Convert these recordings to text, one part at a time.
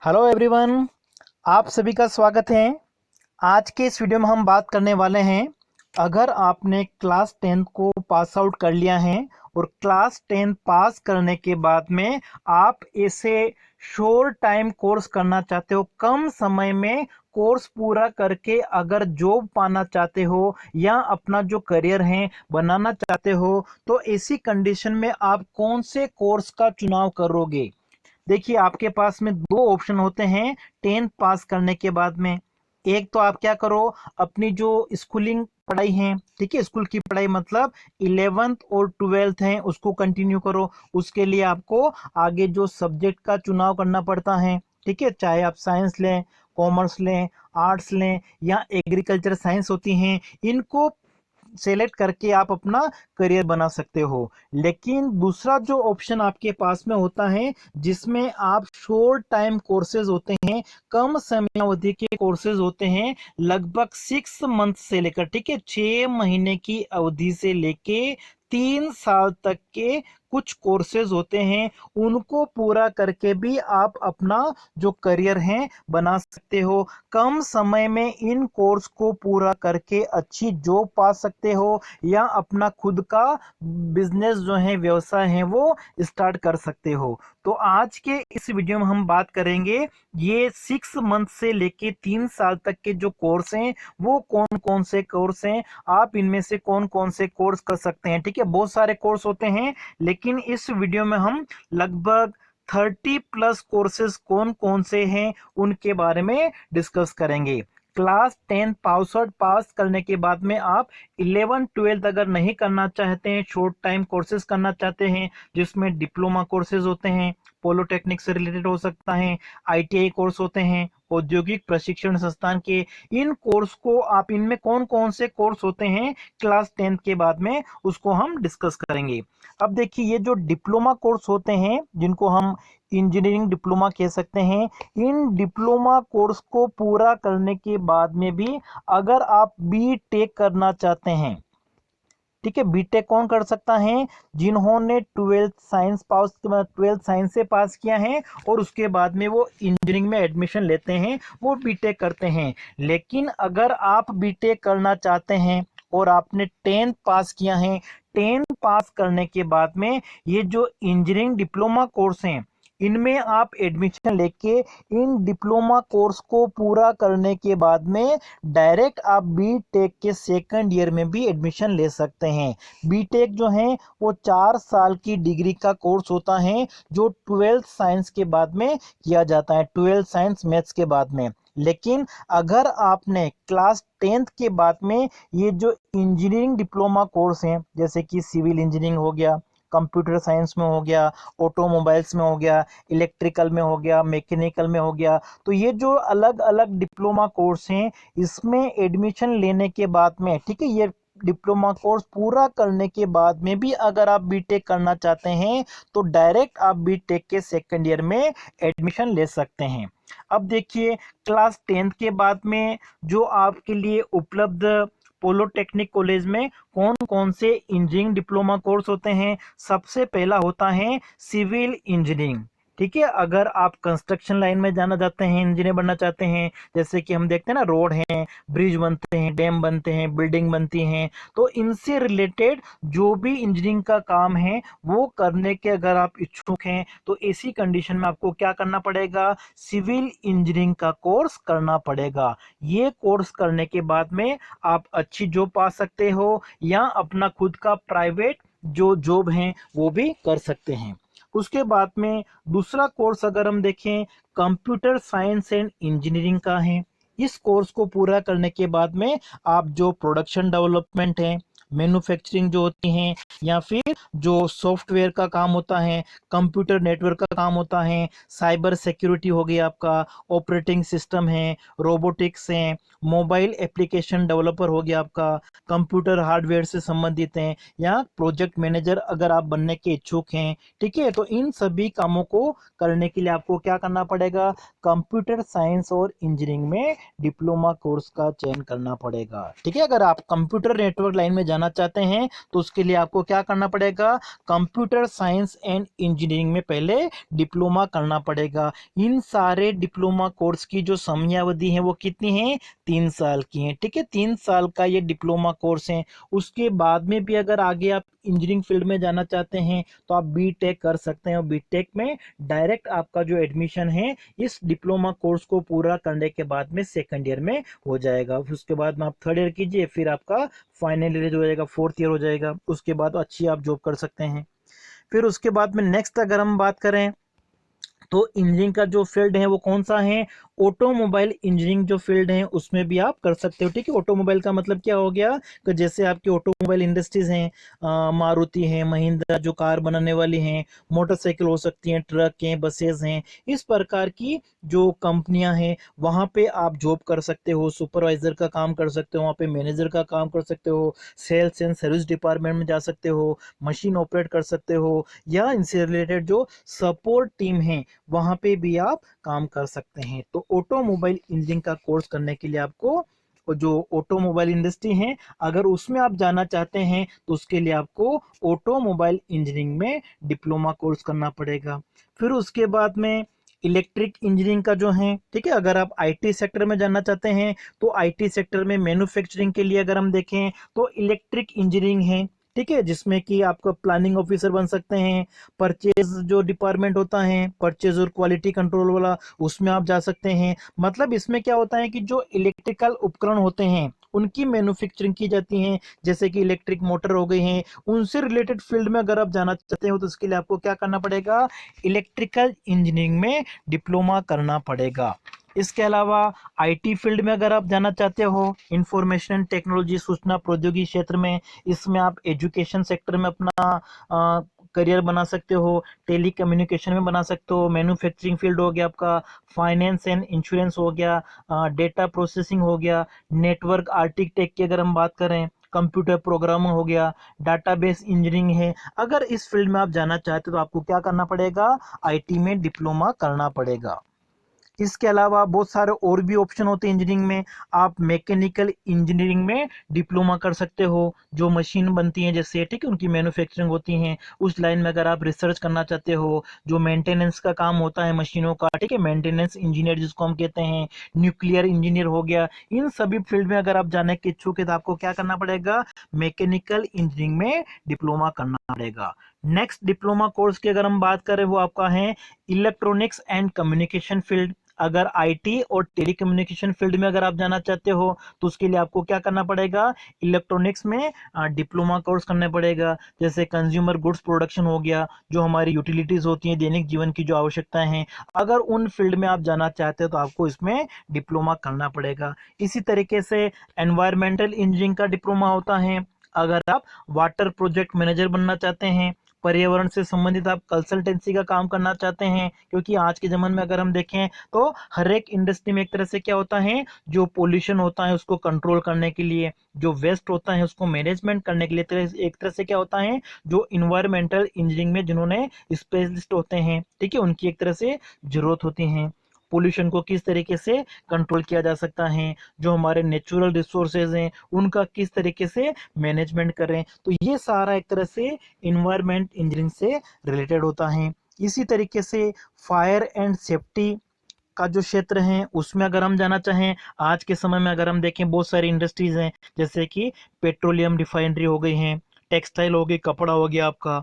Hello everyone, आप सभी का स्वागत है। आज के इस वीडियो में हम बात करने वाले हैं, अगर आपने क्लास 10 को पास आउट कर लिया है और क्लास 10 पास करने के बाद में आप ऐसे शॉर्ट टाइम कोर्स करना चाहते हो, कम समय में कोर्स पूरा करके अगर जॉब पाना चाहते हो या अपना जो करियर है बनाना चाहते हो, तो ऐसी कंडीशन में आप कौन से कोर्स का चुनाव करोगे। देखिए, आपके पास में दो ऑप्शन होते हैं 10th पास करने के बाद में। एक तो आप क्या करो, अपनी जो स्कूलिंग पढ़ाई है, ठीक है, स्कूल की पढ़ाई मतलब 11th और 12th है, उसको कंटिन्यू करो। उसके लिए आपको आगे जो सब्जेक्ट का चुनाव करना पड़ता है, ठीक है, चाहे आप साइंस लें, कॉमर्स लें, आर्ट्स लें या एग्रीकल्चर साइंस होती हैं, इनको सेलेक्ट करके आप अपना करियर बना सकते हो। लेकिन दूसरा जो ऑप्शन आपके पास में होता है, जिसमें आप शॉर्ट टाइम कोर्सेज होते हैं, कम समयावधि के कोर्सेज होते हैं, लगभग 6 मंथ से लेकर, ठीक है, 6 महीने की अवधि से लेके 3 साल तक के कुछ कोर्सेज होते हैं, उनको पूरा करके भी आप अपना जो करियर है बना सकते हो। कम समय में इन कोर्स को पूरा करके अच्छी जॉब पा सकते हो या अपना खुद का बिजनेस जो है, व्यवसाय है, वो स्टार्ट कर सकते हो। तो आज के इस वीडियो में हम बात करेंगे, ये 6 मंथ से लेके 3 साल तक के जो कोर्स हैं, वो कौन कौन से कोर्स हैं, आप इनमें से कौन कौन से कोर्स कर सकते हैं। ठीक है, बहुत सारे कोर्स होते हैं, लेकिन इस वीडियो में हम लगभग 30+ कोर्सेज कौन कौन से हैं उनके बारे में डिस्कस करेंगे। क्लास 10 पास करने के बाद में आप 11-12 अगर नहीं करना चाहते हैं, शॉर्ट टाइम कोर्सेज करना चाहते हैं, जिसमें डिप्लोमा कोर्सेज होते हैं, पॉलिटेक्निक से रिलेटेड हो सकता है, आईटीआई कोर्स होते हैं, औद्योगिक प्रशिक्षण संस्थान के, इन कोर्स को आप, इनमें कौन कौन से कोर्स होते हैं क्लास 10 के बाद में, उसको हम डिस्कस करेंगे। अब देखिए, ये जो डिप्लोमा कोर्स होते हैं, जिनको हम इंजीनियरिंग डिप्लोमा कह सकते हैं, इन डिप्लोमा कोर्स को पूरा करने के बाद में भी अगर आप बी टेक करना चाहते हैं, ठीक है, बीटेक कौन कर सकता है, जिन्होंने 12th साइंस से पास किया है और उसके बाद में वो इंजीनियरिंग में एडमिशन लेते हैं, वो बीटेक करते हैं। लेकिन अगर आप बीटेक करना चाहते हैं और आपने 10th पास किया है, 10th पास करने के बाद में ये जो इंजीनियरिंग डिप्लोमा कोर्स हैं, इनमें आप एडमिशन लेके इन डिप्लोमा कोर्स को पूरा करने के बाद में डायरेक्ट आप बीटेक के सेकंड ईयर में भी एडमिशन ले सकते हैं। बीटेक जो है वो 4 साल की डिग्री का कोर्स होता है, जो 12th साइंस के बाद में किया जाता है, 12th साइंस मैथ्स के बाद में। लेकिन अगर आपने क्लास 10th के बाद में ये जो इंजीनियरिंग डिप्लोमा कोर्स हैं, जैसे कि सिविल इंजीनियरिंग हो गया, कंप्यूटर साइंस में हो गया, ऑटोमोबाइल्स में हो गया, इलेक्ट्रिकल में हो गया, मैकेनिकल में हो गया, तो ये जो अलग अलग डिप्लोमा कोर्स हैं, इसमें एडमिशन लेने के बाद में, ठीक है, ये डिप्लोमा कोर्स पूरा करने के बाद में भी अगर आप बीटेक करना चाहते हैं, तो डायरेक्ट आप बीटेक के सेकंड ईयर में एडमिशन ले सकते हैं। अब देखिए, क्लास 10th के बाद में जो आपके लिए उपलब्ध पॉलिटेक्निक कॉलेज में कौन कौन से इंजीनियरिंग डिप्लोमा कोर्स होते हैं। सबसे पहला होता है सिविल इंजीनियरिंग, ठीक है, अगर आप कंस्ट्रक्शन लाइन में जाना चाहते हैं, इंजीनियर बनना चाहते हैं, जैसे कि हम देखते हैं ना, रोड हैं, ब्रिज बनते हैं, डैम बनते हैं, बिल्डिंग बनती हैं, तो इनसे रिलेटेड जो भी इंजीनियरिंग का काम है, वो करने के अगर आप इच्छुक हैं, तो ऐसी कंडीशन में आपको क्या करना पड़ेगा, सिविल इंजीनियरिंग का कोर्स करना पड़ेगा। ये कोर्स करने के बाद में आप अच्छी जॉब पा सकते हो या अपना खुद का प्राइवेट जो जॉब है वो भी कर सकते हैं। उसके बाद में दूसरा कोर्स अगर हम देखें, कंप्यूटर साइंस एंड इंजीनियरिंग का है। इस कोर्स को पूरा करने के बाद में आप जो प्रोडक्शन डेवलपमेंट है, मैन्युफैक्चरिंग जो होती हैं, या फिर जो सॉफ्टवेयर का काम होता है, कंप्यूटर नेटवर्क का काम होता है, साइबर सिक्योरिटी हो गई आपका, ऑपरेटिंग सिस्टम है, रोबोटिक्स है, मोबाइल एप्लीकेशन डेवलपर हो गया आपका, कंप्यूटर हार्डवेयर से संबंधित हैं, या प्रोजेक्ट मैनेजर अगर आप बनने के इच्छुक हैं, ठीक है, तो इन सभी कामों को करने के लिए आपको क्या करना पड़ेगा, कंप्यूटर साइंस और इंजीनियरिंग में डिप्लोमा कोर्स का चयन करना पड़ेगा। ठीक है, अगर आप कंप्यूटर नेटवर्क लाइन में जाना जाना चाहते हैं तो उसके लिए आपको क्या करना पड़ेगा, कंप्यूटर साइंस एंड इंजीनियरिंग में पहले डिप्लोमा करना पड़ेगा। इन सारे डिप्लोमा कोर्स की जो समयावधि है वो कितनी है, 3 साल की है। ठीक है, 3 साल का ये डिप्लोमा कोर्स है। उसके बाद में भी अगर आगे आप इंजीनियरिंग फील्ड में जाना चाहते हैं तो आप बीटेक कर सकते हैं, और बीटेक में डायरेक्ट आपका जो एडमिशन है इस डिप्लोमा कोर्स को पूरा करने के बाद में सेकंड ईयर में हो जाएगा। उसके बाद में आप थर्ड ईयर कीजिए, फिर आपका फाइनल ईयर हो जाएगा, फोर्थ ईयर हो जाएगा। उसके बाद अच्छी आप जॉब कर सकते हैं। फिर उसके बाद में नेक्स्ट अगर हम बात करें तो इंजीनियरिंग का जो फील्ड है वो कौन सा है, ऑटोमोबाइल इंजीनियरिंग जो फील्ड है उसमें भी आप कर सकते हो। ठीक है, ऑटोमोबाइल का मतलब क्या हो गया कि जैसे आपकी ऑटोमोबाइल इंडस्ट्रीज हैं, मारुति है, महिंद्रा जो कार बनाने वाली हैं, मोटरसाइकिल हो सकती हैं, ट्रक हैं, बसेस हैं, इस प्रकार की जो कंपनियां हैं वहां पे आप जॉब कर सकते हो, सुपरवाइजर का काम कर सकते हो, वहां पे मैनेजर का काम कर सकते हो, सेल्स एंड सर्विस डिपार्टमेंट में जा सकते हो, मशीन ऑपरेट कर सकते हो, या इनसे रिलेटेड जो सपोर्ट टीम है वहां पे भी आप काम कर सकते हैं। तो ऑटोमोबाइल इंजीनियरिंग का कोर्स करने के लिए आपको जो ऑटोमोबाइल इंडस्ट्री है अगर उसमें आप जाना चाहते हैं तो उसके लिए आपको ऑटोमोबाइल इंजीनियरिंग में डिप्लोमा कोर्स करना पड़ेगा। फिर उसके बाद में इलेक्ट्रिक इंजीनियरिंग का जो है, ठीक है, अगर आप आईटी सेक्टर में जाना चाहते हैं तो आईटी सेक्टर में मैन्युफैक्चरिंग के लिए अगर हम देखें तो इलेक्ट्रिक इंजीनियरिंग है। ठीक है, जिसमें कि आपका प्लानिंग ऑफिसर बन सकते हैं, परचेज जो डिपार्टमेंट होता है परचेज और क्वालिटी कंट्रोल वाला उसमें आप जा सकते हैं। मतलब इसमें क्या होता है कि जो इलेक्ट्रिकल उपकरण होते हैं उनकी मैन्युफैक्चरिंग की जाती है, जैसे कि इलेक्ट्रिक मोटर हो गई हैं, उनसे रिलेटेड फील्ड में अगर आप जाना चाहते हो तो उसके लिए आपको क्या करना पड़ेगा, इलेक्ट्रिकल इंजीनियरिंग में डिप्लोमा करना पड़ेगा। इसके अलावा आईटी फील्ड में अगर आप जाना चाहते हो, इंफॉर्मेशन टेक्नोलॉजी सूचना प्रौद्योगिकी क्षेत्र में, इसमें आप एजुकेशन सेक्टर में अपना करियर बना सकते हो, टेली कम्युनिकेशन में बना सकते हो, मैन्युफैक्चरिंग फील्ड हो गया आपका, फाइनेंस एंड इंश्योरेंस हो गया, डेटा प्रोसेसिंग हो गया, नेटवर्क आर्किटेक्ट की अगर हम बात करें, कंप्यूटर प्रोग्रामर हो गया, डाटाबेस इंजीनियरिंग है। अगर इस फील्ड में आप जाना चाहते हो तो आपको क्या करना पड़ेगा, आईटी में डिप्लोमा करना पड़ेगा। इसके अलावा बहुत सारे और भी ऑप्शन होते हैं इंजीनियरिंग में। आप मैकेनिकल इंजीनियरिंग में डिप्लोमा कर सकते हो, जो मशीन बनती हैं जैसे, ठीक है, उनकी मैन्युफैक्चरिंग होती हैं उस लाइन में अगर आप रिसर्च करना चाहते हो, जो मेंटेनेंस का काम होता है मशीनों का, ठीक है, मेंटेनेंस इंजीनियर जिसको हम कहते हैं, न्यूक्लियर इंजीनियर हो गया, इन सभी फील्ड में अगर आप जाने के इच्छुक है तो आपको क्या करना पड़ेगा, मैकेनिकल इंजीनियरिंग में डिप्लोमा करना पड़ेगा। नेक्स्ट डिप्लोमा कोर्स की अगर हम बात करें वो आपका है इलेक्ट्रॉनिक्स एंड कम्युनिकेशन फील्ड। अगर आईटी और टेलीकम्युनिकेशन फील्ड में अगर आप जाना चाहते हो तो उसके लिए आपको क्या करना पड़ेगा, इलेक्ट्रॉनिक्स में डिप्लोमा कोर्स करना पड़ेगा। जैसे कंज्यूमर गुड्स प्रोडक्शन हो गया, जो हमारी यूटिलिटीज होती हैं दैनिक जीवन की जो आवश्यकताएं हैं, अगर उन फील्ड में आप जाना चाहते हो तो आपको इसमें डिप्लोमा करना पड़ेगा। इसी तरीके से एनवायरमेंटल इंजीनियरिंग का डिप्लोमा होता है। अगर आप वाटर प्रोजेक्ट मैनेजर बनना चाहते हैं, पर्यावरण से संबंधित आप कंसल्टेंसी का काम करना चाहते हैं, क्योंकि आज के ज़माने में अगर हम देखें तो हर एक इंडस्ट्री में एक तरह से क्या होता है, जो पोल्यूशन होता है उसको कंट्रोल करने के लिए, जो वेस्ट होता है उसको मैनेजमेंट करने के लिए एक तरह से क्या होता है, जो इन्वायरमेंटल इंजीनियरिंग में जिन्होंने स्पेशलिस्ट होते हैं, ठीक है, उनकी एक तरह से जरूरत होती है। पोल्यूशन को किस तरीके से कंट्रोल किया जा सकता है, जो हमारे नेचुरल रिसोर्सेज हैं उनका किस तरीके से मैनेजमेंट करें, तो ये सारा एक तरह से इन्वायरमेंट इंजीनियरिंग से रिलेटेड होता है। इसी तरीके से फायर एंड सेफ्टी का जो क्षेत्र है उसमें अगर हम जाना चाहें, आज के समय में अगर हम देखें बहुत सारी इंडस्ट्रीज हैं, जैसे कि पेट्रोलियम रिफाइनरी हो गई हैं, टेक्सटाइल हो गई, कपड़ा हो गया आपका,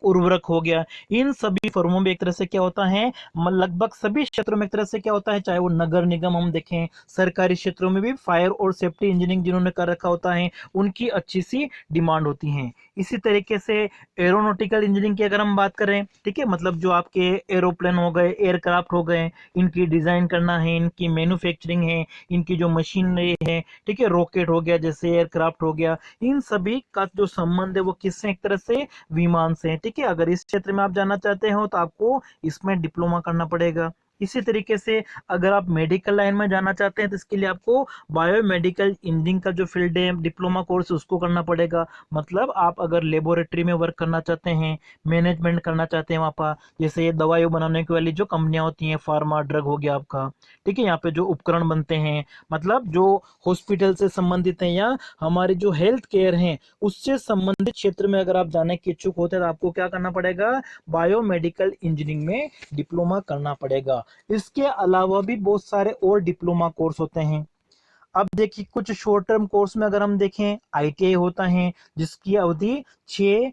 उर्वरक हो गया, इन सभी फर्मों में एक तरह से क्या होता है, लगभग सभी क्षेत्रों में एक तरह से क्या होता है, चाहे वो नगर निगम हम देखें, सरकारी क्षेत्रों में भी फायर और सेफ्टी इंजीनियरिंग जिन्होंने कर रखा होता है उनकी अच्छी सी डिमांड होती है। इसी तरीके से एरोनॉटिकल इंजीनियरिंग की अगर हम बात करें, ठीक है, मतलब जो आपके एरोप्लेन हो गए, एयरक्राफ्ट हो गए, इनकी डिजाइन करना है, इनकी मैन्युफैक्चरिंग है, इनकी जो मशीनरी है, ठीक है, रॉकेट हो गया जैसे एयरक्राफ्ट हो गया, इन सभी का जो संबंध है वो किससे, एक तरह से विमान से है। ठीक है, अगर इस क्षेत्र में आप जाना चाहते हो तो आपको इसमें डिप्लोमा करना पड़ेगा। इसी तरीके से अगर आप मेडिकल लाइन में जाना चाहते हैं तो इसके लिए आपको बायोमेडिकल इंजीनियरिंग का जो फील्ड है डिप्लोमा कोर्स उसको करना पड़ेगा। मतलब आप अगर लेबोरेटरी में वर्क करना चाहते हैं, मैनेजमेंट करना चाहते हैं वहाँ पर, जैसे ये दवाइयों बनाने की वाली जो कंपनियां होती हैं, फार्मा ड्रग हो गया आपका, ठीक है, यहाँ पे जो उपकरण बनते हैं, मतलब जो हॉस्पिटल से संबंधित हैं या हमारे जो हेल्थ केयर हैं उससे संबंधित क्षेत्र में अगर आप जाने के इच्छुक होते हैं तो आपको क्या करना पड़ेगा, बायोमेडिकल इंजीनियरिंग में डिप्लोमा करना पड़ेगा। इसके अलावा भी बहुत सारे और डिप्लोमा कोर्स होते हैं। अब देखिए कुछ शॉर्ट टर्म कोर्स में अगर हम देखें, आईटीआई होता है जिसकी अवधि 6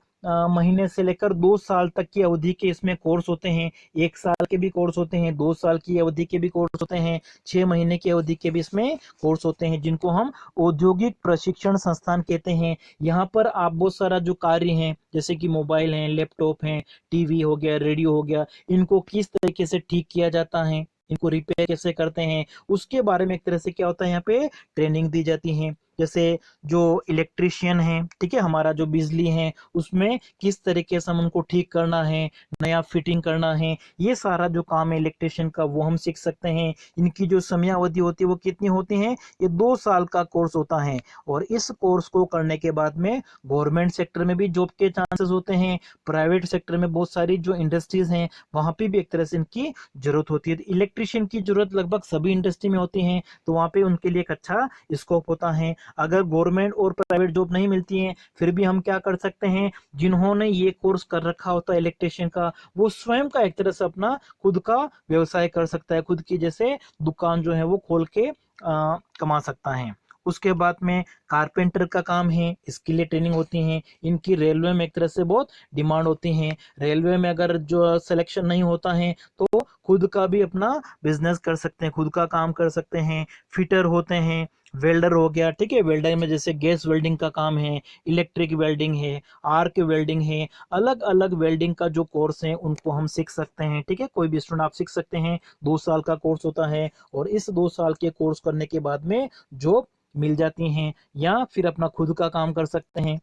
महीने से लेकर 2 साल तक की अवधि के इसमें कोर्स होते हैं। 1 साल के भी कोर्स होते हैं, 2 साल की अवधि के भी कोर्स होते हैं, 6 महीने की अवधि के भी इसमें कोर्स होते हैं, जिनको हम औद्योगिक प्रशिक्षण संस्थान कहते हैं। यहाँ पर आप बहुत सारा जो कार्य हैं जैसे कि मोबाइल हैं, लैपटॉप हैं, टीवी हो गया, रेडियो हो गया, इनको किस तरीके से ठीक किया जाता है, इनको रिपेयर कैसे करते हैं, उसके बारे में एक तरह से क्या होता है यहाँ पे ट्रेनिंग दी जाती है। जैसे जो इलेक्ट्रिशियन है, ठीक है, हमारा जो बिजली है उसमें किस तरीके से हम उनको ठीक करना है, नया फिटिंग करना है, ये सारा जो काम है इलेक्ट्रिशियन का वो हम सीख सकते हैं। इनकी जो समयावधि होती है वो कितनी होती है, ये 2 साल का कोर्स होता है। और इस कोर्स को करने के बाद में गवर्नमेंट सेक्टर में भी जॉब के चांसेस होते हैं, प्राइवेट सेक्टर में बहुत सारी जो इंडस्ट्रीज हैं वहां पे भी एक तरह से इनकी जरूरत होती है। तो इलेक्ट्रिशियन की जरूरत लगभग सभी इंडस्ट्री में होती है, तो वहाँ पे उनके लिए एक अच्छा स्कोप होता है। अगर गवर्नमेंट और प्राइवेट जॉब नहीं मिलती है फिर भी हम क्या कर सकते हैं, जिन्होंने ये कोर्स कर रखा होता है इलेक्ट्रिशियन का, वो स्वयं का एक तरह से अपना खुद का व्यवसाय कर सकता है, खुद की जैसे दुकान जो है वो खोल के कमा सकता है। उसके बाद में कारपेंटर का काम है, इसके लिए ट्रेनिंग होती है। इनकी रेलवे में एक तरह से बहुत डिमांड होती है। रेलवे में अगर जो सिलेक्शन नहीं होता है तो खुद का भी अपना बिजनेस कर सकते हैं, खुद का काम कर सकते हैं। फिटर होते हैं, वेल्डर हो गया, ठीक है, वेल्डर में जैसे गैस वेल्डिंग का काम है, इलेक्ट्रिक वेल्डिंग है, आर्क वेल्डिंग है, अलग अलग वेल्डिंग का जो कोर्स है उनको हम सीख सकते हैं। ठीक है, कोई भी स्टूडेंट आप सीख सकते हैं, 2 साल का कोर्स होता है। और इस 2 साल के कोर्स करने के बाद में जॉब मिल जाती हैं या फिर अपना खुद का काम कर सकते हैं।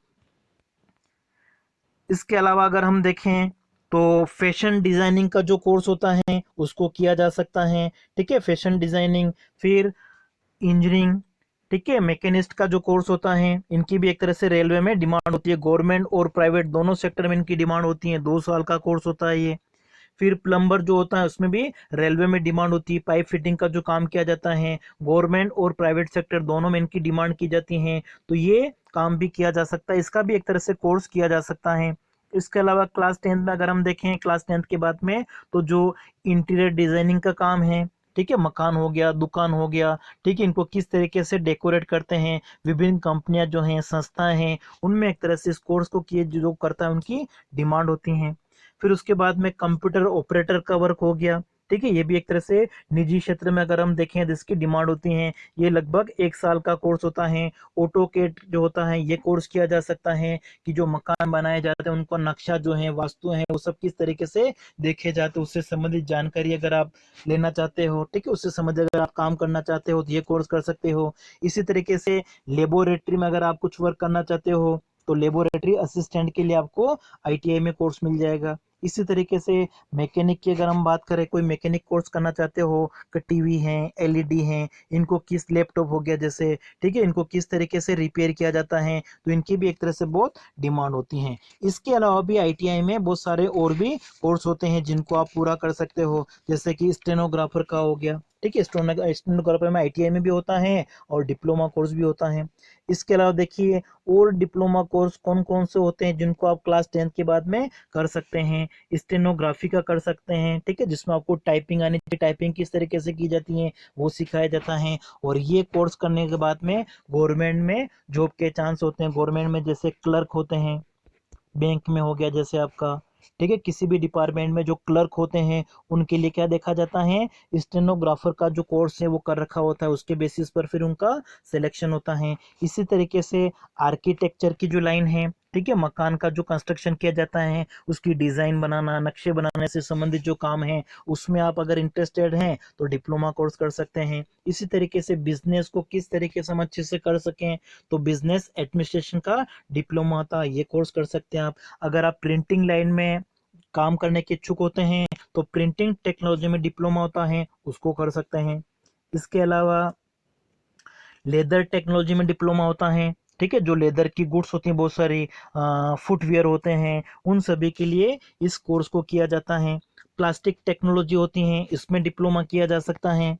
इसके अलावा अगर हम देखें तो फैशन डिजाइनिंग का जो कोर्स होता है उसको किया जा सकता है। ठीक है, फैशन डिजाइनिंग, फिर इंजीनियरिंग, ठीक है, मैकेनिस्ट का जो कोर्स होता है, इनकी भी एक तरह से रेलवे में डिमांड होती है, गवर्नमेंट और प्राइवेट दोनों सेक्टर में इनकी डिमांड होती है। 2 साल का कोर्स होता है ये। फिर प्लम्बर जो होता है उसमें भी रेलवे में डिमांड होती है, पाइप फिटिंग का जो काम किया जाता है, गवर्नमेंट और प्राइवेट सेक्टर दोनों में इनकी डिमांड की जाती है, तो ये काम भी किया जा सकता है, इसका भी एक तरह से कोर्स किया जा सकता है। इसके अलावा क्लास 10th में अगर हम देखें, क्लास 10th के बाद में तो जो इंटीरियर डिजाइनिंग का काम है, ठीक है, मकान हो गया, दुकान हो गया, ठीक है, इनको किस तरीके से डेकोरेट करते हैं, विभिन्न कंपनियां जो हैं, संस्थाएं हैं, उनमें एक तरह से इस कोर्स को किए जो करता है उनकी डिमांड होती है। फिर उसके बाद में कंप्यूटर ऑपरेटर का वर्क हो गया, ठीक है, ये भी एक तरह से निजी क्षेत्र में अगर हम देखें तो इसकी डिमांड होती है। ये लगभग 1 साल का कोर्स होता है। ऑटोकेड जो होता है ये कोर्स किया जा सकता है कि जो मकान बनाए जाते हैं उनको नक्शा जो है, वास्तु है, वो सब किस तरीके से देखे जाते हैं, उससे संबंधित जानकारी अगर आप लेना चाहते हो, ठीक है, उससे संबंधित अगर आप काम करना चाहते हो तो ये कोर्स कर सकते हो। इसी तरीके से लेबोरेटरी में अगर आप कुछ वर्क करना चाहते हो तो लेबोरेटरी असिस्टेंट के लिए आपको आईटीआई में कोर्स मिल जाएगा। इसी तरीके से मैकेनिक की अगर हम बात करें, कोई मैकेनिक कोर्स करना चाहते हो कि टीवी हैं, एलईडी हैं, इनको किस, लैपटॉप हो गया जैसे, ठीक है, इनको किस तरीके से रिपेयर किया जाता है, तो इनकी भी एक तरह से बहुत डिमांड होती है। इसके अलावा भी आईटीआई में बहुत सारे और भी कोर्स होते हैं जिनको आप पूरा कर सकते हो, जैसे कि स्टेनोग्राफर का हो गया, ठीक है, स्टेनोग्राफर में आईटीआई में भी होता है और डिप्लोमा कोर्स भी होता है। इसके अलावा देखिए और डिप्लोमा कोर्स कौन कौन से होते हैं जिनको आप क्लास 10th के बाद में कर सकते हैं। स्टेनोग्राफी का कर सकते हैं, ठीक है, जिसमें आपको टाइपिंग आनी चाहिए, टाइपिंग किस तरीके से की जाती है वो सिखाया जाता है। और ये कोर्स करने के बाद में गवर्नमेंट में जॉब के चांस होते हैं। गवर्नमेंट में जैसे क्लर्क होते हैं, बैंक में हो गया जैसे आपका, ठीक है, किसी भी डिपार्टमेंट में जो क्लर्क होते हैं उनके लिए क्या देखा जाता है, स्टेनोग्राफर का जो कोर्स है वो कर रखा होता है, उसके बेसिस पर फिर उनका सिलेक्शन होता है। इसी तरीके से आर्किटेक्चर की जो लाइन है, ठीक है, मकान का जो कंस्ट्रक्शन किया जाता है, उसकी डिजाइन बनाना, नक्शे बनाने से संबंधित जो काम है, उसमें आप अगर इंटरेस्टेड हैं तो डिप्लोमा कोर्स कर सकते हैं। इसी तरीके से बिजनेस को किस तरीके से हम अच्छे से कर सकें तो बिजनेस एडमिनिस्ट्रेशन का डिप्लोमा होता है, ये कोर्स कर सकते हैं आप। अगर आप प्रिंटिंग लाइन में काम करने के इच्छुक होते हैं तो प्रिंटिंग टेक्नोलॉजी में डिप्लोमा होता है, उसको कर सकते हैं। इसके अलावा लेदर टेक्नोलॉजी में डिप्लोमा होता है, ठीक है, जो लेदर की गुड्स होती हैं, बहुत सारी फुटवेयर होते हैं, उन सभी के लिए इस कोर्स को किया जाता है। प्लास्टिक टेक्नोलॉजी होती हैं, इसमें डिप्लोमा किया जा सकता है।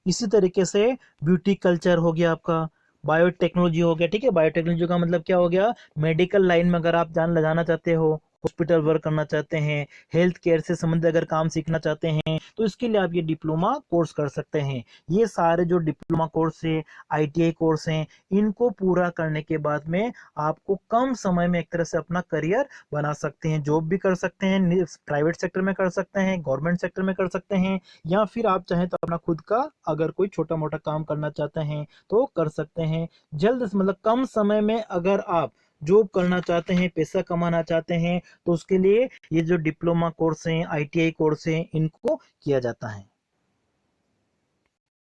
इसी तरीके से ब्यूटी कल्चर हो गया आपका, बायोटेक्नोलॉजी हो गया, ठीक है। बायोटेक्नोलॉजी का मतलब क्या हो गया, मेडिकल लाइन में अगर आप जान लगाना चाहते हो, हॉस्पिटल वर्क करना चाहते हैं, हेल्थ केयर से संबंधित अगर काम सीखना चाहते हैं, तो इसके लिए आप ये डिप्लोमा कोर्स कर सकते हैं। ये सारे जो डिप्लोमा कोर्स है, आईटीआई कोर्स हैं, इनको पूरा करने के बाद में आपको कम समय में एक तरह से अपना करियर बना सकते हैं। जॉब भी कर सकते हैं, प्राइवेट सेक्टर में कर सकते हैं, गवर्नमेंट सेक्टर में कर सकते हैं, या फिर आप चाहें तो अपना खुद का अगर कोई छोटा मोटा काम करना चाहते हैं तो कर सकते हैं। जल्द से मतलब कम समय में अगर आप जॉब करना चाहते हैं, पैसा कमाना चाहते हैं, तो उसके लिए ये जो डिप्लोमा कोर्स हैं, आईटीआई कोर्स हैं, इनको किया जाता है।